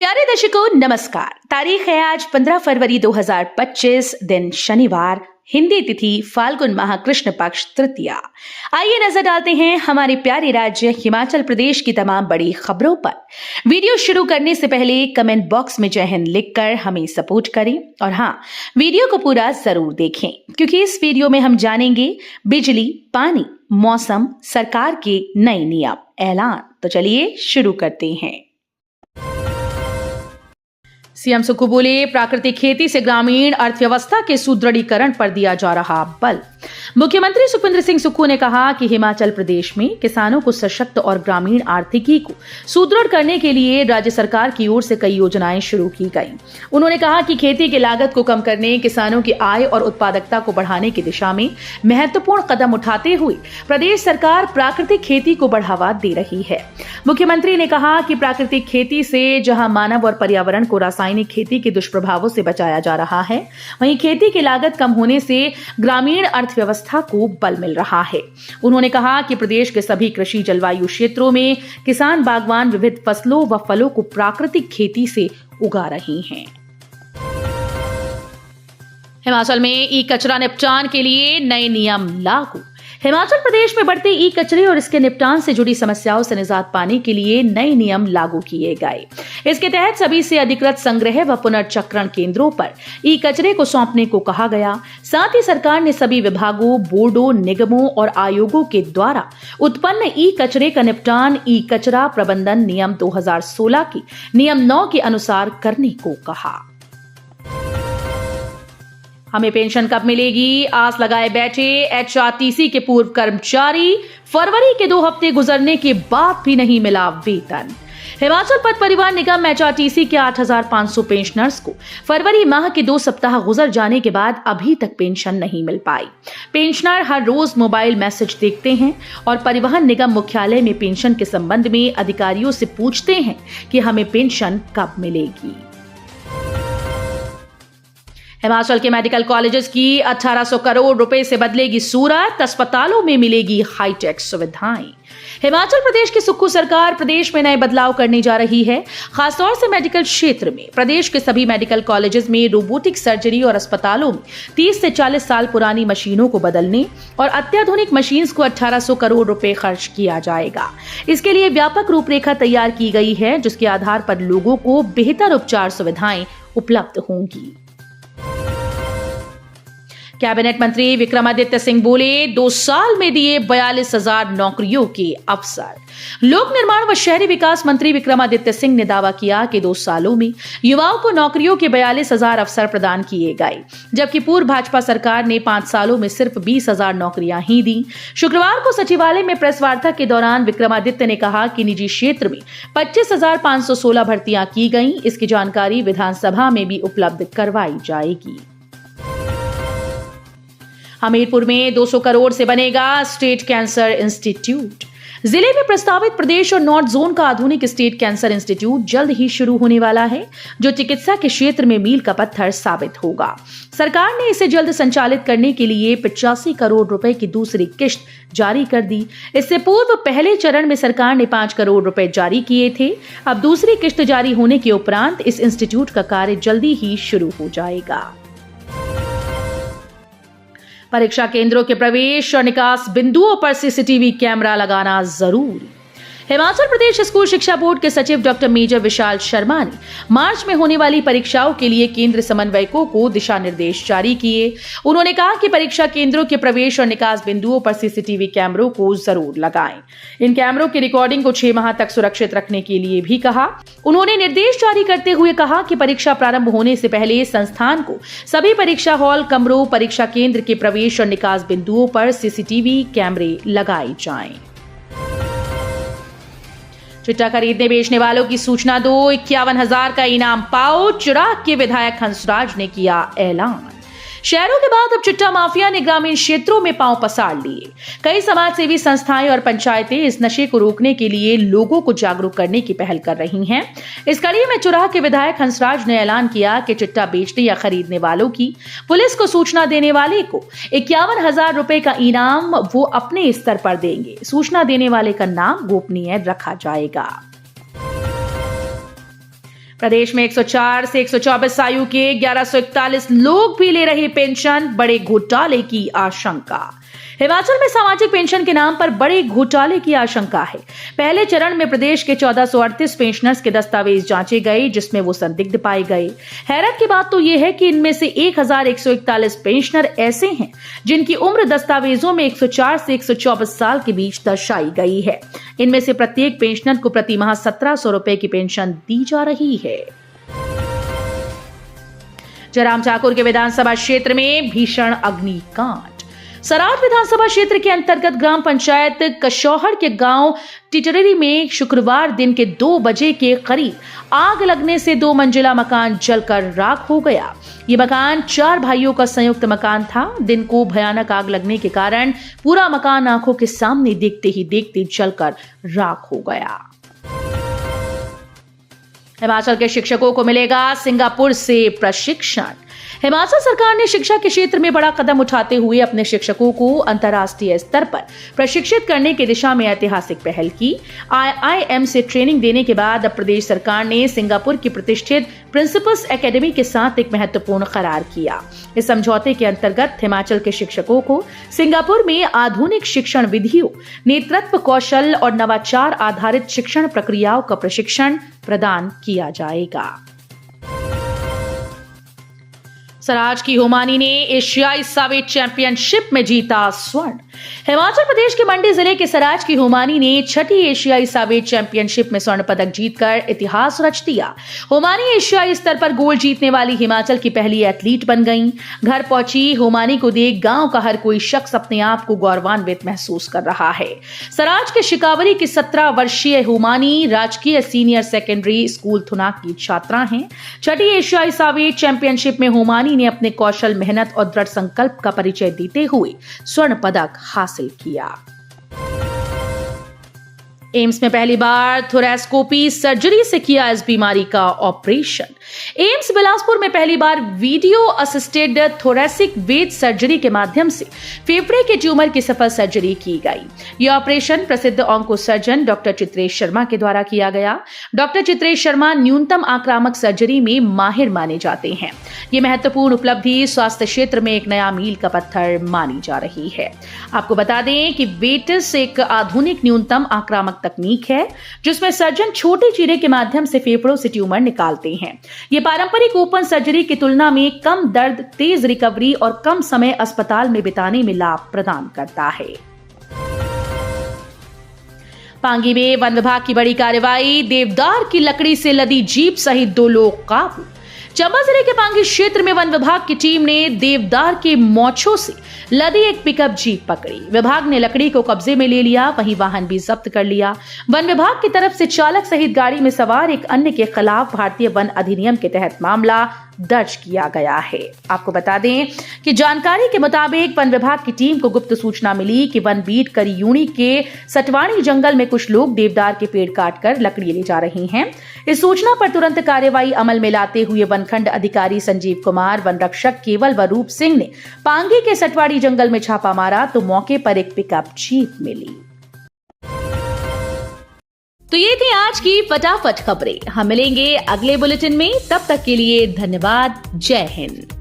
प्यारे दर्शकों नमस्कार। तारीख है आज 15 फरवरी 2025, दिन शनिवार, हिंदी तिथि फाल्गुन माह कृष्ण पक्ष तृतीया। आइए नजर डालते हैं हमारे प्यारे राज्य हिमाचल प्रदेश की तमाम बड़ी खबरों पर। वीडियो शुरू करने से पहले कमेंट बॉक्स में जय हिंद लिखकर हमें सपोर्ट करें और हाँ, वीडियो को पूरा जरूर देखें क्योंकि इस वीडियो में हम जानेंगे बिजली, पानी, मौसम, सरकार के नए नियम, ऐलान। तो चलिए शुरू करते हैं। सीएम सुक्खू बोले, प्राकृतिक खेती से ग्रामीण अर्थव्यवस्था के सुदृढ़ीकरण पर दिया जा रहा बल। मुख्यमंत्री सुखविंदर सिंह सुक्खू ने कहा कि हिमाचल प्रदेश में किसानों को सशक्त और ग्रामीण आर्थिकी को सुदृढ़ करने के लिए राज्य सरकार की ओर से कई योजनाएं शुरू की गई। उन्होंने कहा कि खेती की लागत को कम करने, किसानों की आय और उत्पादकता को बढ़ाने की दिशा में महत्वपूर्ण कदम उठाते हुए प्रदेश सरकार प्राकृतिक खेती को बढ़ावा दे रही है। मुख्यमंत्री ने कहा कि प्राकृतिक खेती से जहां मानव और पर्यावरण को रासायनिक खेती के दुष्प्रभावों से बचाया जा रहा है, वहीं खेती की लागत कम होने से ग्रामीण अर्थव्यवस्था को बल मिल रहा है। उन्होंने कहा कि प्रदेश के सभी कृषि जलवायु क्षेत्रों में किसान बागवान विविध फसलों व फलों को प्राकृतिक खेती से उगा रहे हैं। हिमाचल में ई कचरा निपटान के लिए नए नियम लागू। हिमाचल प्रदेश में बढ़ते ई कचरे और इसके निपटान से जुड़ी समस्याओं से निजात पाने के लिए नए नियम लागू किए गए। इसके तहत सभी से अधिकृत संग्रह व पुनर्चक्रण केंद्रों पर ई कचरे को सौंपने को कहा गया। साथ ही सरकार ने सभी विभागों, बोर्डों, निगमों और आयोगों के द्वारा उत्पन्न ई कचरे का निपटान ई कचरा प्रबंधन नियम 2016 की नियम 9 के अनुसार करने को कहा। हमें पेंशन कब मिलेगी, आस लगाए बैठे एचआरटीसी के पूर्व कर्मचारी। फरवरी के 2 हफ्ते गुजरने के बाद भी नहीं मिला वेतन। हिमाचल पथ परिवहन निगम एचआरटीसी के 8,500 पेंशनर्स को फरवरी माह के 2 सप्ताह गुजर जाने के बाद अभी तक पेंशन नहीं मिल पाई। पेंशनर हर रोज मोबाइल मैसेज देखते हैं और परिवहन निगम मुख्यालय में पेंशन के संबंध में अधिकारियों से पूछते हैं कि हमें पेंशन कब मिलेगी। हिमाचल के मेडिकल कॉलेजेस की 1800 करोड़ रुपए से बदलेगी सूरत, अस्पतालों में मिलेगी हाईटेक सुविधाएं। हिमाचल प्रदेश की सुक्खू सरकार प्रदेश में नए बदलाव करने जा रही है। खासतौर से मेडिकल क्षेत्र में प्रदेश के सभी मेडिकल कॉलेजेस में रोबोटिक सर्जरी और अस्पतालों में 30 से 40 साल पुरानी मशीनों को बदलने और अत्याधुनिक मशीन्स को 1800 करोड़ रुपए खर्च किया जाएगा। इसके लिए व्यापक रूपरेखा तैयार की गई है, जिसके आधार पर लोगों को बेहतर उपचार सुविधाएं उपलब्ध होंगी। कैबिनेट मंत्री विक्रमादित्य सिंह बोले, 2 साल में दिए 42,000 नौकरियों के अवसर। लोक निर्माण व शहरी विकास मंत्री विक्रमादित्य सिंह ने दावा किया कि 2 सालों में युवाओं को नौकरियों के 42,000 अवसर प्रदान किए गए, जबकि पूर्व भाजपा सरकार ने 5 सालों में सिर्फ 20,000 नौकरियां ही दी। शुक्रवार को सचिवालय में प्रेस वार्ता के दौरान विक्रमादित्य ने कहा कि निजी क्षेत्र में 25,516 भर्तियां की गई। इसकी जानकारी विधानसभा में भी उपलब्ध करवाई जाएगी। हमीरपुर में 200 करोड़ से बनेगा स्टेट कैंसर इंस्टीट्यूट। जिले में प्रस्तावित प्रदेश और नॉर्थ जोन का आधुनिक स्टेट कैंसर इंस्टीट्यूट जल्द ही शुरू होने वाला है, जो चिकित्सा के क्षेत्र में मील का पत्थर साबित होगा। सरकार ने इसे जल्द संचालित करने के लिए 85 करोड़ रुपए की दूसरी किश्त जारी कर दी। इससे पूर्व पहले चरण में सरकार ने 5 करोड़ रुपए जारी किए थे। अब दूसरी किश्त जारी होने के उपरांत इस इंस्टीट्यूट का कार्य जल्दी ही शुरू हो जाएगा। परीक्षा केंद्रों के प्रवेश और निकास बिंदुओं पर सीसीटीवी कैमरा लगाना जरूरी। हिमाचल प्रदेश स्कूल शिक्षा बोर्ड के सचिव डॉक्टर मेजर विशाल शर्मा ने मार्च में होने वाली परीक्षाओं के लिए केंद्र समन्वयकों को दिशा निर्देश जारी किए। उन्होंने कहा कि परीक्षा केंद्रों के प्रवेश और निकास बिंदुओं पर सीसीटीवी कैमरों को जरूर लगाएं। इन कैमरों की रिकॉर्डिंग को 6 माह तक सुरक्षित रखने के लिए भी कहा। उन्होंने निर्देश जारी करते हुए कहा कि परीक्षा प्रारंभ होने से पहले संस्थान को सभी परीक्षा हॉल, कमरों, परीक्षा केंद्र के प्रवेश और निकास बिंदुओं पर सीसीटीवी कैमरे लगाए जाएं। चिट्टा खरीदने बेचने वालों की सूचना दो, 51,000 का इनाम पाओ। चिराग के विधायक हंसराज ने किया ऐलान। शहरों के बाद अब चिट्टा माफिया ने ग्रामीण क्षेत्रों में पांव पसार लिए। कई समाज सेवी संस्थाएं और पंचायतें इस नशे को रोकने के लिए लोगों को जागरूक करने की पहल कर रही हैं। इस कड़ी में चुराह के विधायक हंसराज ने ऐलान किया कि चिट्टा बेचने या खरीदने वालों की पुलिस को सूचना देने वाले को 51,000 रुपए का इनाम वो अपने स्तर पर देंगे। सूचना देने वाले का नाम गोपनीय रखा जाएगा। प्रदेश में 104 से 124 आयु के 1141 लोग भी ले रहे पेंशन, बड़े घोटाले की आशंका। हिमाचल में सामाजिक पेंशन के नाम पर बड़े घोटाले की आशंका है। पहले चरण में प्रदेश के 1438 पेंशनर्स के दस्तावेज जांचे गए, जिसमें वो संदिग्ध पाए गए। हैरत की बात तो यह है कि इनमें से 1141 पेंशनर ऐसे हैं जिनकी उम्र दस्तावेजों में 104 से 124 साल के बीच दर्शाई गई है। इनमें से प्रत्येक पेंशनर को प्रति माह 1700 रुपए की पेंशन दी जा रही है। जयराम ठाकुर के विधानसभा क्षेत्र में भीषण अग्निकांड। सराज विधानसभा क्षेत्र के अंतर्गत ग्राम पंचायत कशौहर के गांव टिटरी में शुक्रवार दिन के 2 बजे के करीब आग लगने से 2 मंजिला मकान जलकर राख हो गया। ये मकान 4 भाइयों का संयुक्त मकान था। दिन को भयानक आग लगने के कारण पूरा मकान आंखों के सामने देखते ही देखते जलकर राख हो गया। हिमाचल के शिक्षकों को मिलेगा सिंगापुर से प्रशिक्षण। हिमाचल सरकार ने शिक्षा के क्षेत्र में बड़ा कदम उठाते हुए अपने शिक्षकों को अंतर्राष्ट्रीय स्तर पर प्रशिक्षित करने की दिशा में ऐतिहासिक पहल की। IIM से ट्रेनिंग देने के बाद अब प्रदेश सरकार ने सिंगापुर की प्रतिष्ठित प्रिंसिपल्स एकेडमी के साथ एक महत्वपूर्ण करार किया। इस समझौते के अंतर्गत हिमाचल के शिक्षकों को सिंगापुर में आधुनिक शिक्षण विधियों, नेतृत्व कौशल और नवाचार आधारित शिक्षण प्रक्रियाओं का प्रशिक्षण प्रदान किया जाएगा। सराज की होमानी ने एशियाई सावेट चैंपियनशिप में जीता स्वर्ण। हिमाचल प्रदेश के मंडी जिले के सराज की होमानी ने 6ठी एशियाई सावेट चैंपियनशिप में स्वर्ण पदक जीतकर इतिहास रच दिया। होमानी एशियाई स्तर पर गोल्ड जीतने वाली हिमाचल की पहली एथलीट बन गईं। घर पहुंची होमानी को देख गांव का हर कोई शख्स अपने आप को गौरवान्वित महसूस कर रहा है। सराज के शिकावरी की 17 वर्षीय होमानी राजकीय सीनियर सेकेंडरी स्कूल थुनाक की छात्रा हैं। 6ठी एशियाई सावेट चैंपियनशिप में होमानी ने अपने कौशल, मेहनत और दृढ़ संकल्प का परिचय देते हुए स्वर्ण पदक हासिल किया। एम्स में पहली बार थोरेस्कोपी सर्जरी से किया इस बीमारी का ऑपरेशन। एम्स बिलासपुर में पहली बार वीडियो असिस्टेड थोरेसिक वेद सर्जरी के माध्यम से फेफड़े के ट्यूमर की सफल सर्जरी की गई। यह ऑपरेशन प्रसिद्ध onco surgeon doctor Chitresh Sharma के द्वारा किया गया। डॉक्टर चित्रेश शर्मा न्यूनतम आक्रामक सर्जरी में माहिर माने जाते हैं। ये महत्वपूर्ण उपलब्धि स्वास्थ्य क्षेत्र में एक नया मील का पत्थर मानी जा रही है। आपको बता दें कि वेटिस एक आधुनिक न्यूनतम आक्रामक तकनीक है, जिसमें सर्जन छोटे चीरे के माध्यम से फेफड़ों से ट्यूमर निकालते हैं। ये पारंपरिक ओपन सर्जरी की तुलना में कम दर्द, तेज रिकवरी और कम समय अस्पताल में बिताने में लाभ प्रदान करता है। पांगी में वन विभाग की बड़ी कार्रवाई, देवदार की लकड़ी से लदी जीप सहित 2 लोग काबू। चंबा जिले के पांगी क्षेत्र में वन विभाग की टीम ने देवदार के मोछों से लदी एक पिकअप जीप पकड़ी। विभाग ने लकड़ी को कब्जे में ले लिया, वहीं वाहन भी जब्त कर लिया। वन विभाग की तरफ से चालक सहित गाड़ी में सवार एक अन्य के खिलाफ भारतीय वन अधिनियम के तहत मामला दर्ज किया गया है। आपको बता दें कि जानकारी के मुताबिक वन विभाग की टीम को गुप्त सूचना मिली कि वन बीट करियूणी के सटवाणी जंगल में कुछ लोग देवदार के पेड़ काटकर लकड़ी ले जा रहे हैं। इस सूचना पर तुरंत कार्रवाई अमल में लाते हुए वनखंड अधिकारी संजीव कुमार, वन रक्षक केवल व रूप सिंह ने पांगी के सटवाड़ी जंगल में छापा मारा तो मौके पर एक पिकअप जीप मिली। तो ये थी आज की फटाफट खबरें। हम मिलेंगे अगले बुलेटिन में, तब तक के लिए धन्यवाद। जय हिंद।